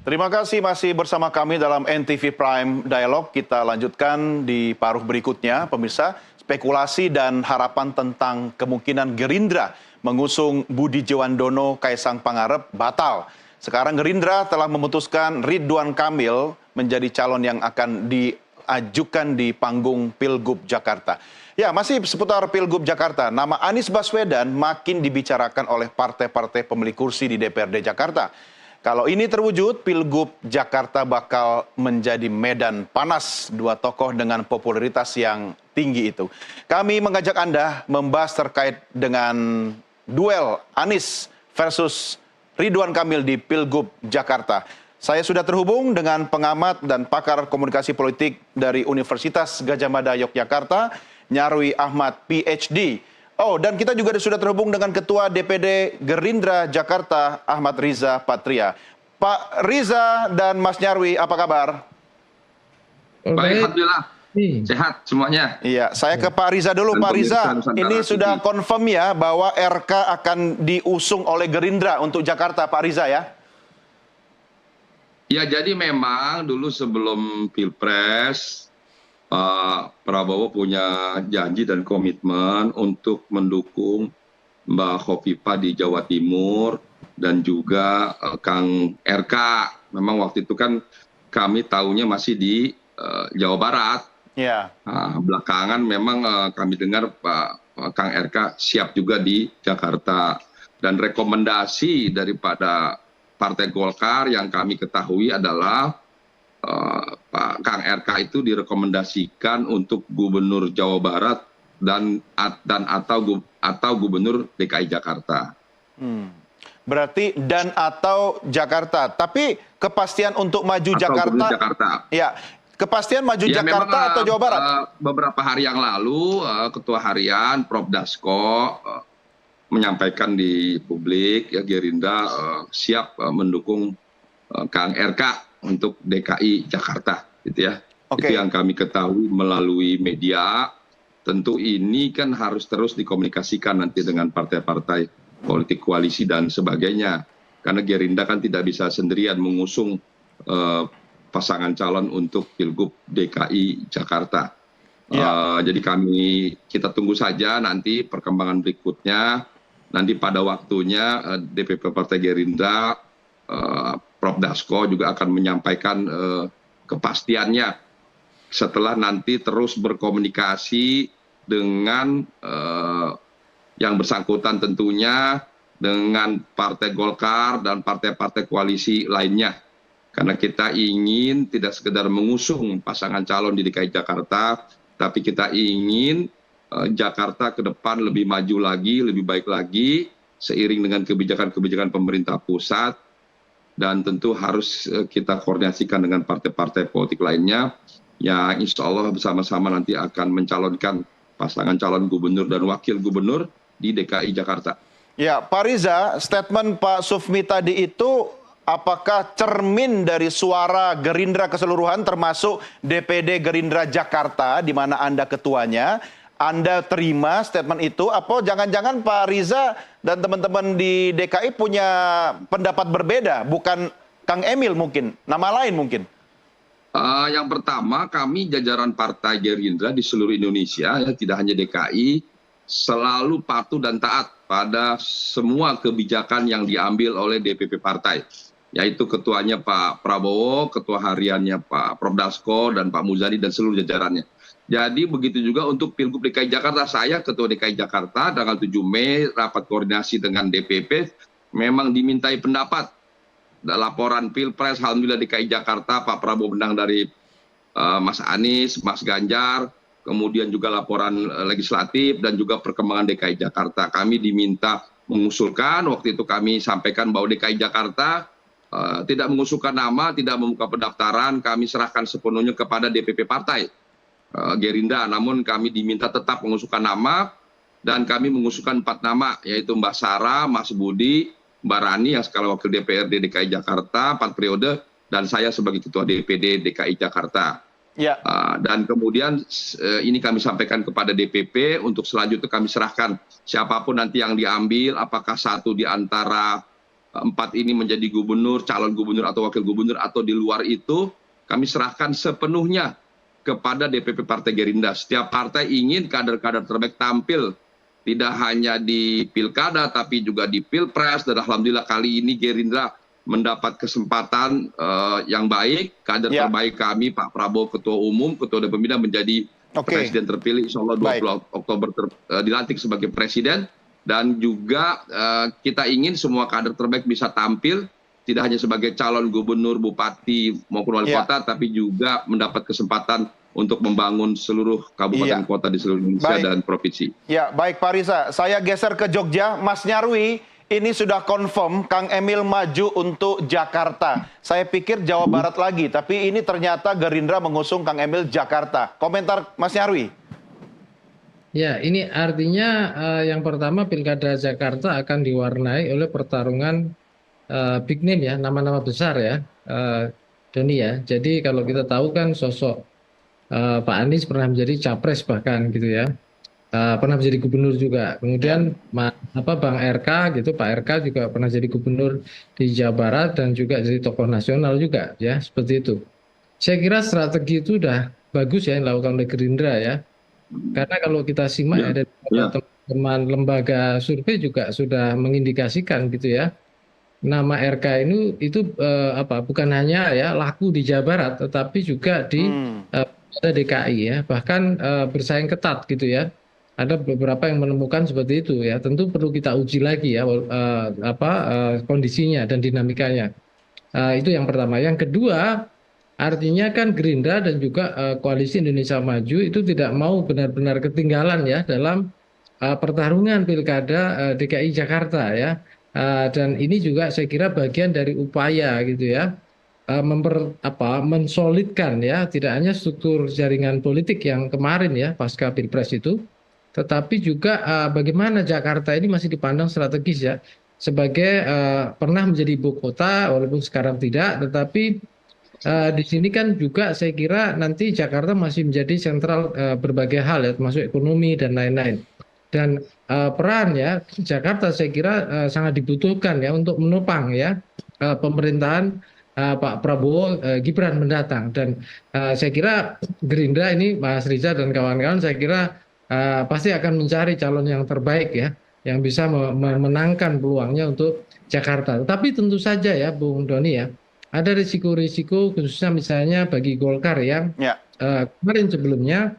Terima kasih masih bersama kami dalam NTV Prime Dialog. Kita lanjutkan di paruh berikutnya, pemirsa. Spekulasi dan harapan tentang kemungkinan Gerindra mengusung Budi Jiwandono Kaisang Pangarep batal. Sekarang Gerindra telah memutuskan Ridwan Kamil menjadi calon yang akan diajukan di panggung Pilgub Jakarta. Ya, masih seputar Pilgub Jakarta, nama Anies Baswedan makin dibicarakan oleh partai-partai pemilik kursi di DPRD Jakarta. Kalau ini terwujud, Pilgub Jakarta bakal menjadi medan panas dua tokoh dengan popularitas yang tinggi itu. Kami mengajak Anda membahas terkait dengan duel Anies versus Ridwan Kamil di Pilgub Jakarta. Saya sudah terhubung dengan pengamat dan pakar komunikasi politik dari Universitas Gadjah Mada Yogyakarta, Nyarwi Ahmad, PhD. Oh, dan kita juga sudah terhubung dengan Ketua DPD Gerindra Jakarta, Ahmad Riza Patria. Pak Riza dan Mas Nyarwi, apa kabar? Baik, Alhamdulillah. Sehat semuanya. Iya, saya ke Pak Riza dulu. Pak Riza, ini sudah confirm ya bahwa RK akan diusung oleh Gerindra untuk Jakarta, Pak Riza ya? Ya, jadi memang dulu sebelum Pilpres, Pak Prabowo punya janji dan komitmen untuk mendukung Mbak Khofifah di Jawa Timur dan juga Kang RK. Memang waktu itu kan kami tahunya masih di Jawa Barat. Ya. Belakangan memang kami dengar Pak Kang RK siap juga di Jakarta. Dan rekomendasi daripada Partai Golkar yang kami ketahui adalah Pak Kang RK itu direkomendasikan untuk Gubernur Jawa Barat dan atau Gubernur DKI Jakarta. Berarti dan atau Jakarta. Tapi kepastian untuk maju atau Jakarta. Ya, kepastian maju ya, Jakarta memang, atau Jawa Barat? Beberapa hari yang lalu Ketua Harian Prof Dasko menyampaikan di publik ya Gerindra siap mendukung Kang RK untuk DKI Jakarta, gitu ya. Itu yang kami ketahui melalui media. Tentu ini kan harus terus dikomunikasikan nanti dengan partai-partai politik koalisi dan sebagainya. Karena Gerindra kan tidak bisa sendirian mengusung pasangan calon untuk Pilgub DKI Jakarta. Jadi kita tunggu saja nanti perkembangan berikutnya. Nanti pada waktunya DPP Partai Gerindra, Prof Dasko juga akan menyampaikan kepastiannya setelah nanti terus berkomunikasi dengan yang bersangkutan tentunya dengan Partai Golkar dan partai-partai koalisi lainnya. Karena kita ingin tidak sekedar mengusung pasangan calon di DKI Jakarta, tapi kita ingin Jakarta ke depan lebih maju lagi, lebih baik lagi, seiring dengan kebijakan-kebijakan pemerintah pusat, dan tentu harus kita koordinasikan dengan partai-partai politik lainnya, yang insya Allah bersama-sama nanti akan mencalonkan pasangan calon gubernur dan wakil gubernur di DKI Jakarta. Ya, Pak Riza, statement Pak Sufmi tadi itu apakah cermin dari suara Gerindra keseluruhan termasuk DPD Gerindra Jakarta, di mana Anda ketuanya? Anda terima statement itu, apa jangan-jangan Pak Riza dan teman-teman di DKI punya pendapat berbeda, bukan Kang Emil mungkin, nama lain mungkin? Yang pertama, kami jajaran Partai Gerindra di seluruh Indonesia, ya tidak hanya DKI, selalu patuh dan taat pada semua kebijakan yang diambil oleh DPP Partai, yaitu ketuanya Pak Prabowo, ketua hariannya Pak Prof Dasko, dan Pak Muzani, dan seluruh jajarannya. Jadi begitu juga untuk Pilgub DKI Jakarta, saya Ketua DKI Jakarta tanggal 7 Mei rapat koordinasi dengan DPP memang dimintai pendapat. Laporan Pilpres, Alhamdulillah DKI Jakarta, Pak Prabowo menang dari Mas Anies, Mas Ganjar, kemudian juga laporan legislatif dan juga perkembangan DKI Jakarta. Kami diminta mengusulkan, waktu itu kami sampaikan bahwa DKI Jakarta tidak mengusulkan nama, tidak membuka pendaftaran, kami serahkan sepenuhnya kepada DPP Partai Gerindra, namun kami diminta tetap mengusulkan nama, dan kami mengusulkan 4 nama, yaitu Mbak Sarah, Mas Budi, Mbak Rani yang sekarang wakil DPRD DKI Jakarta 4 periode, dan saya sebagai ketua DPD DKI Jakarta. Ya. Dan kemudian ini kami sampaikan kepada DPP untuk selanjutnya kami serahkan siapapun nanti yang diambil, apakah satu di antara empat ini menjadi gubernur, calon gubernur atau wakil gubernur atau di luar itu, kami serahkan sepenuhnya kepada DPP Partai Gerindra. Setiap partai ingin kader-kader terbaik tampil tidak hanya di pilkada tapi juga di pilpres, dan alhamdulillah kali ini Gerindra mendapat kesempatan yang baik. Kader terbaik kami Pak Prabowo Ketua Umum, Ketua Dewan Pembina menjadi Presiden terpilih, insya Allah 20 Oktober dilantik sebagai Presiden. Dan juga kita ingin semua kader terbaik bisa tampil, tidak hanya sebagai calon gubernur, bupati maupun wali kota, tapi juga mendapat kesempatan untuk membangun seluruh kabupaten kota di seluruh Indonesia dan provinsi. Ya, baik Pak Riza, saya geser ke Jogja. Mas Nyarwi, ini sudah confirm Kang Emil maju untuk Jakarta. Saya pikir Jawa Barat lagi, tapi ini ternyata Gerindra mengusung Kang Emil Jakarta. Komentar Mas Nyarwi? Ya, ini artinya yang pertama Pilkada Jakarta akan diwarnai oleh pertarungan big name ya, nama-nama besar ya, Doni ya. Jadi kalau kita tahu kan sosok Pak Anies pernah menjadi capres bahkan gitu ya, pernah menjadi gubernur juga. Kemudian Bang RK gitu, Pak RK juga pernah jadi gubernur di Jawa Barat dan juga jadi tokoh nasional juga ya, seperti itu. Saya kira strategi itu udah bagus ya yang dilakukan oleh Gerindra ya. Karena kalau kita simak ada teman-teman lembaga survei juga sudah mengindikasikan gitu ya, nama RK itu bukan hanya ya laku di Jawa Barat, tetapi juga di DKI ya, bahkan bersaing ketat gitu ya. Ada beberapa yang menemukan seperti itu ya. Tentu perlu kita uji lagi ya kondisinya dan dinamikanya. Itu yang pertama. Yang kedua, artinya kan Gerindra dan juga Koalisi Indonesia Maju itu tidak mau benar-benar ketinggalan ya dalam pertarungan pilkada DKI Jakarta ya. Dan ini juga saya kira bagian dari upaya gitu ya, mensolidkan ya tidak hanya struktur jaringan politik yang kemarin ya pasca Pilpres itu, tetapi juga bagaimana Jakarta ini masih dipandang strategis ya sebagai pernah menjadi ibu kota walaupun sekarang tidak, tetapi di sini kan juga saya kira nanti Jakarta masih menjadi sentral berbagai hal ya, termasuk ekonomi dan lain-lain. Dan peran ya Jakarta saya kira sangat dibutuhkan ya untuk menopang ya pemerintahan Pak Prabowo Gibran mendatang. Dan saya kira Gerindra ini Mas Riza dan kawan-kawan saya kira pasti akan mencari calon yang terbaik ya, yang bisa memenangkan peluangnya untuk Jakarta. Tetapi tentu saja ya Bung Doni ya, ada risiko-risiko khususnya misalnya bagi Golkar yang kemarin sebelumnya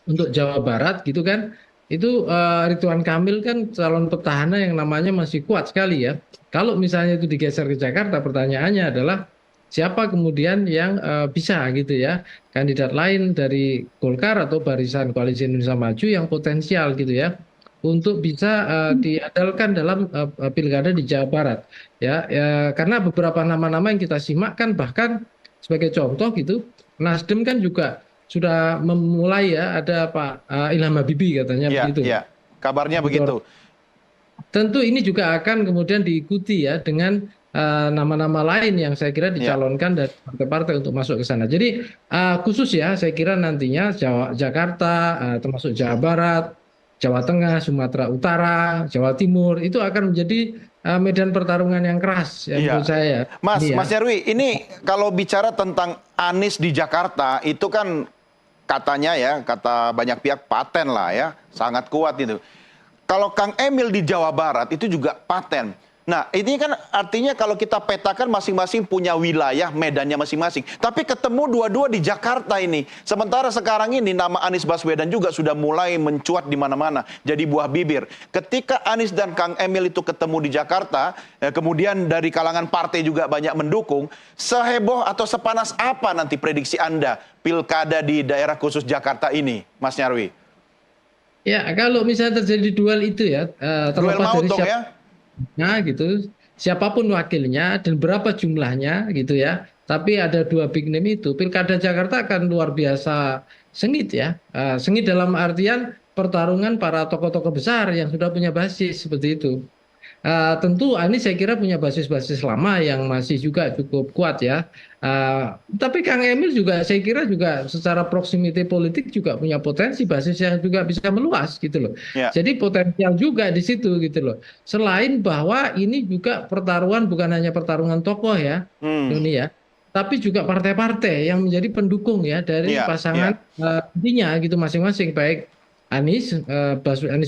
untuk Jawa Barat gitu kan, itu Ridwan Kamil kan calon petahana yang namanya masih kuat sekali ya. Kalau misalnya itu digeser ke Jakarta, pertanyaannya adalah siapa kemudian yang bisa gitu ya, kandidat lain dari Golkar atau barisan Koalisi Indonesia Maju yang potensial gitu ya untuk bisa diandalkan dalam pilkada di Jawa Barat ya, karena beberapa nama-nama yang kita simak kan, bahkan sebagai contoh gitu Nasdem kan juga sudah memulai ya, ada Pak Ilham Habibie katanya begitu. Iya, kabarnya begitu. Tentu ini juga akan kemudian diikuti ya dengan nama-nama lain yang saya kira dicalonkan dari partai-partai untuk masuk ke sana. Jadi khusus ya saya kira nantinya Jakarta termasuk Jawa Barat, Jawa Tengah, Sumatera Utara, Jawa Timur itu akan menjadi medan pertarungan yang keras ya, menurut saya. Mas Nyarwi, ini kalau bicara tentang Anies di Jakarta itu kan katanya ya, kata banyak pihak paten lah ya, sangat kuat itu. Kalau Kang Emil di Jawa Barat itu juga paten. Nah, ini kan artinya kalau kita petakan masing-masing punya wilayah, medannya masing-masing. Tapi ketemu dua-dua di Jakarta ini. Sementara sekarang ini nama Anies Baswedan juga sudah mulai mencuat di mana-mana. Jadi buah bibir. Ketika Anies dan Kang Emil itu ketemu di Jakarta, kemudian dari kalangan partai juga banyak mendukung, seheboh atau sepanas apa nanti prediksi Anda pilkada di daerah khusus Jakarta ini, Mas Nyarwi? Ya, kalau misalnya terjadi duel itu ya, duel maut dong ya? Nah gitu, siapapun wakilnya dan berapa jumlahnya gitu ya, tapi ada dua big name itu, pilkada Jakarta akan luar biasa sengit ya, sengit dalam artian pertarungan para tokoh-tokoh besar yang sudah punya basis seperti itu. Tentu Anies saya kira punya basis-basis lama yang masih juga cukup kuat ya. Tapi Kang Emil juga saya kira juga secara proximity politik juga punya potensi basis yang juga bisa meluas gitu loh. Ya. Jadi potensial juga di situ gitu loh. Selain bahwa ini juga pertaruhan bukan hanya pertarungan tokoh ya, Doni ya, tapi juga partai-partai yang menjadi pendukung ya dari Iya, pasangan iya. intinya gitu masing-masing baik Anies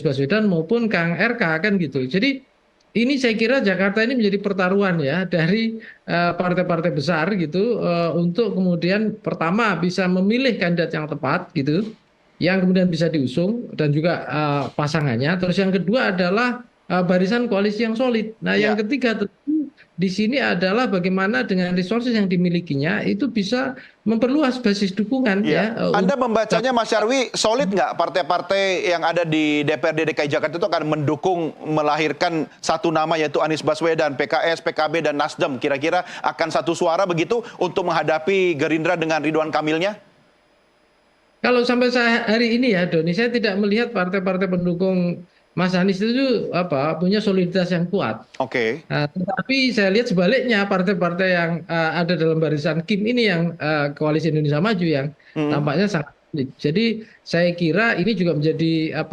Baswedan maupun Kang RK kan gitu. Jadi ini saya kira Jakarta ini menjadi pertaruhan ya dari partai-partai besar gitu untuk kemudian pertama bisa memilih kandidat yang tepat gitu, yang kemudian bisa diusung dan juga pasangannya. Terus yang kedua adalah barisan koalisi yang solid. Nah, yang Iya. ketiga tentu di sini adalah bagaimana dengan resources yang dimilikinya itu bisa memperluas basis dukungan Iya. ya Anda untuk membacanya Mas Nyarwi solid nggak partai-partai yang ada di DPRD DKI Jakarta itu akan mendukung melahirkan satu nama yaitu Anies Baswedan, PKS, PKB, dan Nasdem. Kira-kira akan satu suara begitu untuk menghadapi Gerindra dengan Ridwan Kamilnya? Kalau sampai hari ini ya Doni, saya tidak melihat partai-partai pendukung Mas Anies itu punya soliditas yang kuat. Oke. Tetapi saya lihat sebaliknya partai-partai yang ada dalam barisan Kim ini yang Koalisi Indonesia Maju yang tampaknya sangat sulit. Jadi saya kira ini juga menjadi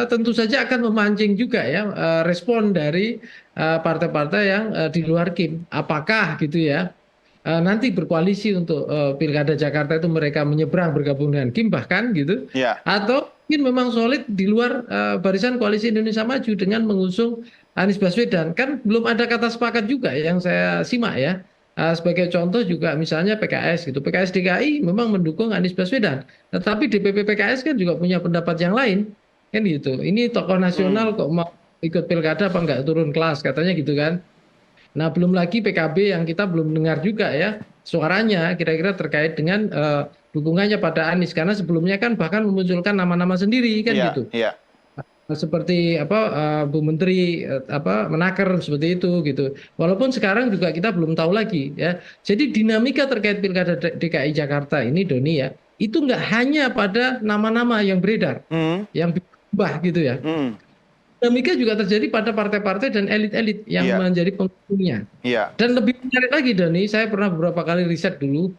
tentu saja akan memancing juga ya respon dari partai-partai yang di luar Kim. Apakah gitu ya nanti berkoalisi untuk Pilkada Jakarta itu mereka menyeberang bergabung dengan Kim bahkan gitu, Iya. atau mungkin memang solid di luar barisan Koalisi Indonesia Maju dengan mengusung Anies Baswedan. Kan belum ada kata sepakat juga yang saya simak ya. Sebagai contoh juga misalnya PKS gitu. PKS DKI memang mendukung Anies Baswedan, tetapi DPP PKS kan juga punya pendapat yang lain kan gitu. Ini tokoh nasional kok mau ikut pilkada apa nggak turun kelas katanya gitu kan. Nah, belum lagi PKB yang kita belum dengar juga ya suaranya kira-kira terkait dengan dukungannya pada Anies karena sebelumnya kan bahkan memunculkan nama-nama sendiri kan Iya. gitu. Iya. Seperti Bu Menteri Menaker seperti itu gitu. Walaupun sekarang juga kita belum tahu lagi ya. Jadi dinamika terkait Pilkada DKI Jakarta ini Doni ya, itu nggak hanya pada nama-nama yang beredar, Hmm. yang berubah gitu ya. Hmm. Dinamika juga terjadi pada partai-partai dan elit-elit yang Iya. menjadi pengusungnya. Iya. Dan lebih menarik lagi Doni, saya pernah beberapa kali riset dulu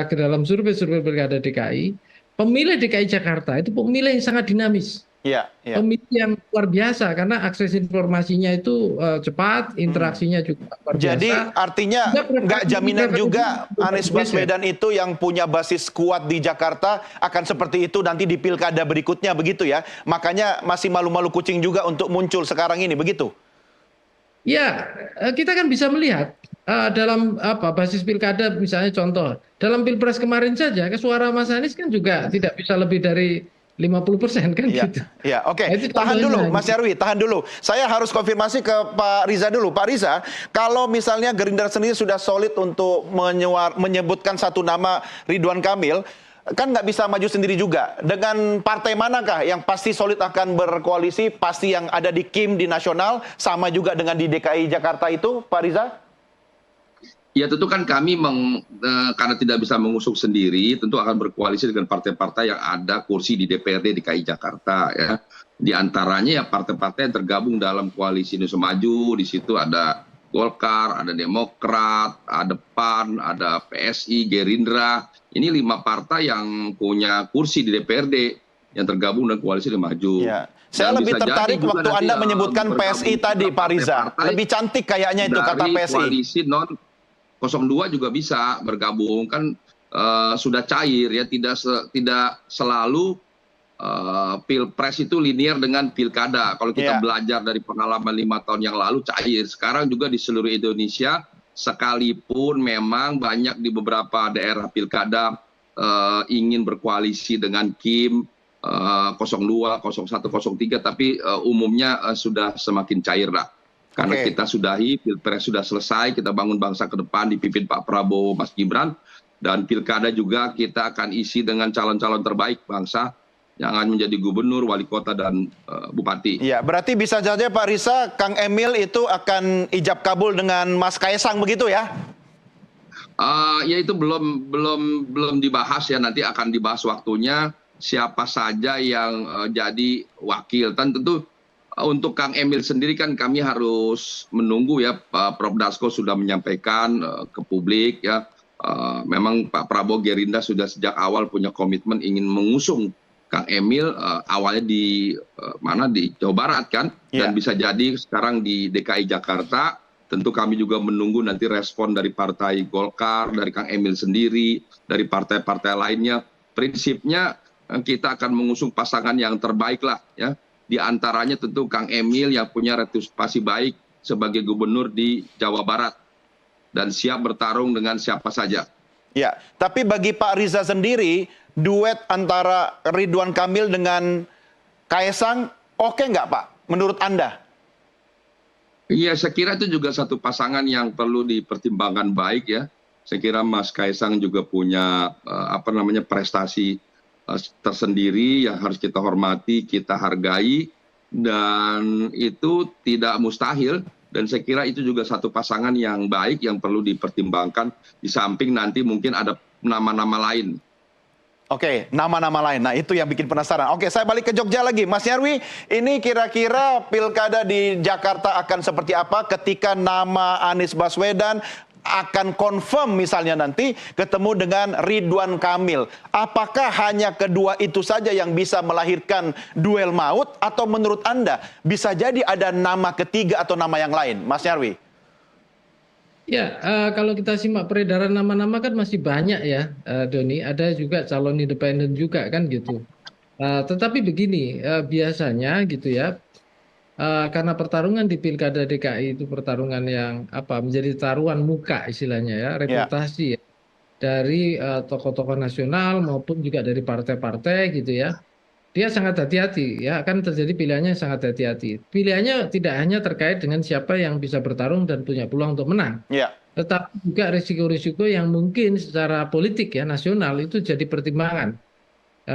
ke dalam survei-survei Pilkada DKI. Pemilih DKI Jakarta itu pemilih yang sangat dinamis. Iya. Iya. Pemilih yang luar biasa karena akses informasinya itu cepat, interaksinya juga luar Jadi biasa. artinya nggak jaminan juga Anies Baswedan itu yang punya basis kuat di Jakarta akan seperti itu nanti di pilkada berikutnya begitu ya. Makanya masih malu-malu kucing juga untuk muncul sekarang ini begitu. Ya, kita kan bisa melihat dalam basis pilkada misalnya contoh dalam pilpres kemarin saja suara Mas Anies kan juga tidak bisa lebih dari 50% kan Iya, gitu. iya, oke. Nah, itu Tahan contohnya, dulu, Mas gitu. Nyarwi, tahan dulu. Saya harus konfirmasi ke Pak Riza dulu. Pak Riza, kalau misalnya Gerindra sendiri sudah solid untuk menyebutkan satu nama Ridwan Kamil, kan nggak bisa maju sendiri juga. Dengan partai manakah yang pasti solid akan berkoalisi, pasti yang ada di Kim di nasional, sama juga dengan di DKI Jakarta itu, Pak Riza? Ya tentu kan kami karena tidak bisa mengusung sendiri, tentu akan berkoalisi dengan partai-partai yang ada kursi di DPRD DKI Jakarta ya. Di antaranya ya partai-partai yang tergabung dalam koalisi Indonesia Maju, di situ ada Golkar, ada Demokrat, ada PAN, ada PSI, Gerindra. Ini 5 partai yang punya kursi di DPRD yang tergabung dengan koalisi Indonesia Maju. Ya. Saya Dan lebih bisa tertarik jadi juga waktu nanti, Anda menyebutkan bergabung PSI tadi, Pak Riza. partai-partai Lebih cantik kayaknya itu kata dari PSI. koalisi non 02 juga bisa bergabung kan sudah cair ya tidak selalu pilpres itu linear dengan pilkada. Kalau kita belajar dari pengalaman 5 tahun yang lalu cair. Sekarang juga di seluruh Indonesia sekalipun memang banyak di beberapa daerah pilkada ingin berkoalisi dengan Kim 02, 01, 03 tapi umumnya sudah semakin cair lah. Karena kita sudahi, pilpres sudah selesai, kita bangun bangsa ke depan dipimpin Pak Prabowo, Mas Gibran, dan pilkada juga kita akan isi dengan calon-calon terbaik bangsa yang akan menjadi gubernur, wali kota, dan bupati. Iya, berarti bisa saja Pak Riza, Kang Emil itu akan ijab kabul dengan Mas Kaisang begitu ya? Ya itu belum dibahas ya, nanti akan dibahas waktunya siapa saja yang jadi wakil. Dan tentu untuk Kang Emil sendiri kan kami harus menunggu ya, Prof Dasko sudah menyampaikan ke publik ya, memang Pak Prabowo Gerindra sudah sejak awal punya komitmen ingin mengusung Kang Emil, awalnya di Jawa Barat kan, dan bisa jadi sekarang di DKI Jakarta. Tentu kami juga menunggu nanti respon dari Partai Golkar, dari Kang Emil sendiri, dari partai-partai lainnya. Prinsipnya kita akan mengusung pasangan yang terbaik lah ya. Di antaranya tentu Kang Emil yang punya reputasi baik sebagai gubernur di Jawa Barat dan siap bertarung dengan siapa saja. Ya, tapi bagi Pak Riza sendiri, duet antara Ridwan Kamil dengan Kaesang oke nggak Pak, menurut Anda? Iya, saya kira itu juga satu pasangan yang perlu dipertimbangkan baik ya. Saya kira Mas Kaesang juga punya prestasi tersendiri yang harus kita hormati, kita hargai, dan itu tidak mustahil. Dan saya kira itu juga satu pasangan yang baik yang perlu dipertimbangkan, di samping nanti mungkin ada nama-nama lain. Oke, nama-nama lain. Nah, itu yang bikin penasaran. Oke, saya balik ke Jogja lagi. Mas Nyarwi, ini kira-kira pilkada di Jakarta akan seperti apa ketika nama Anies Baswedan akan confirm misalnya nanti ketemu dengan Ridwan Kamil. Apakah hanya kedua itu saja yang bisa melahirkan duel maut, atau menurut Anda bisa jadi ada nama ketiga atau nama yang lain, Mas Nyarwi? Ya, kalau kita simak peredaran nama-nama kan masih banyak ya, Doni. Ada juga calon independen juga kan gitu. Tetapi begini, biasanya gitu ya, karena pertarungan di Pilkada DKI itu pertarungan yang menjadi taruhan muka istilahnya ya, reputasi ya, dari tokoh-tokoh nasional maupun juga dari partai-partai gitu ya. Dia sangat hati-hati ya, akan terjadi pilihannya sangat hati-hati. Pilihannya tidak hanya terkait dengan siapa yang bisa bertarung dan punya peluang untuk menang, tetapi juga risiko-risiko yang mungkin secara politik ya nasional itu jadi pertimbangan.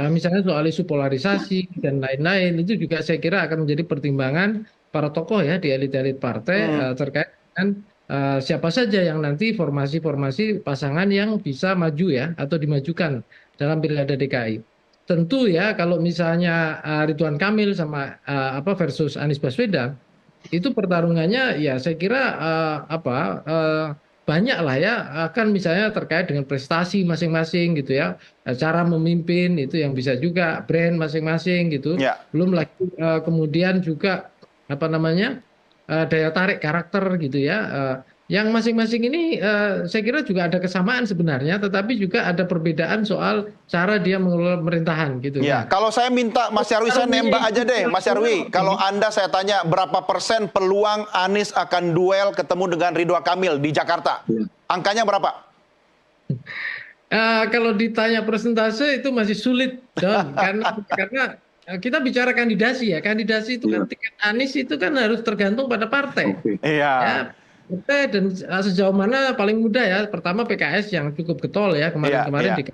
Misalnya soal isu polarisasi dan lain-lain, itu juga saya kira akan menjadi pertimbangan para tokoh ya di elit-elit partai terkait dengan siapa saja yang nanti formasi-formasi pasangan yang bisa maju ya atau dimajukan dalam Pilkada DKI. Tentu ya kalau misalnya Ridwan Kamil sama versus Anies Baswedan, itu pertarungannya ya saya kira banyak lah ya, akan misalnya terkait dengan prestasi masing-masing gitu ya, cara memimpin itu yang bisa juga brand masing-masing gitu. Belum lagi kemudian juga daya tarik karakter gitu ya. Yang masing-masing ini saya kira juga ada kesamaan sebenarnya, tetapi juga ada perbedaan soal cara dia mengelola pemerintahan gitu. Ya, kalau saya minta Mas Nyarwi, saya nembak aja deh, Mas Nyarwi. Kalau Anda saya tanya berapa persen peluang Anies akan duel ketemu dengan Ridwan Kamil di Jakarta? Angkanya berapa? Kalau ditanya persentase itu masih sulit, Don, karena kita bicara kandidasi ya. Kandidasi itu kan tiket Anies itu kan harus tergantung pada partai. Iya. Ya, dan sejauh mana paling mudah ya, pertama PKS yang cukup getol ya kemarin-kemarin.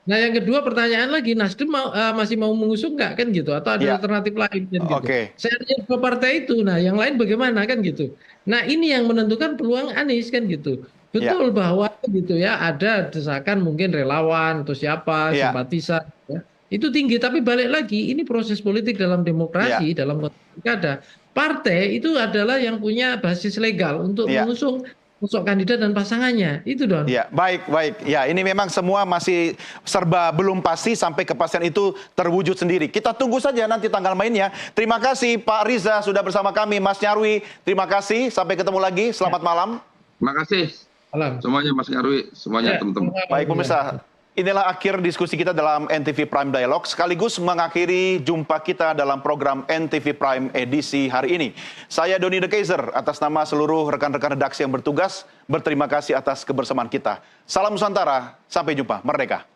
Nah yang kedua pertanyaan lagi, Nasdem masih mau mengusung nggak kan gitu, atau ada alternatif lain kan gitu. Saya tanya ke partai itu, nah yang lain bagaimana kan gitu. Nah ini yang menentukan peluang Anies kan gitu. Betul bahwa gitu ya ada desakan mungkin relawan atau siapa simpatisan ya, itu tinggi, tapi balik lagi ini proses politik dalam demokrasi, dalam pilkada. Partai itu adalah yang punya basis legal untuk mengusung sosok kandidat dan pasangannya. Itu Don. Ya, baik. Ya, ini memang semua masih serba belum pasti sampai kepastian itu terwujud sendiri. Kita tunggu saja nanti tanggal mainnya. Terima kasih Pak Riza sudah bersama kami. Mas Nyarwi, terima kasih. Sampai ketemu lagi. Selamat malam. Terima kasih. Malam. Semuanya Mas Nyarwi, semuanya teman-teman. Baik pemirsa. Inilah akhir diskusi kita dalam NTV Prime Dialog, sekaligus mengakhiri jumpa kita dalam program NTV Prime edisi hari ini. Saya Doni The Kaiser, atas nama seluruh rekan-rekan redaksi yang bertugas, berterima kasih atas kebersamaan kita. Salam Nusantara, sampai jumpa, merdeka.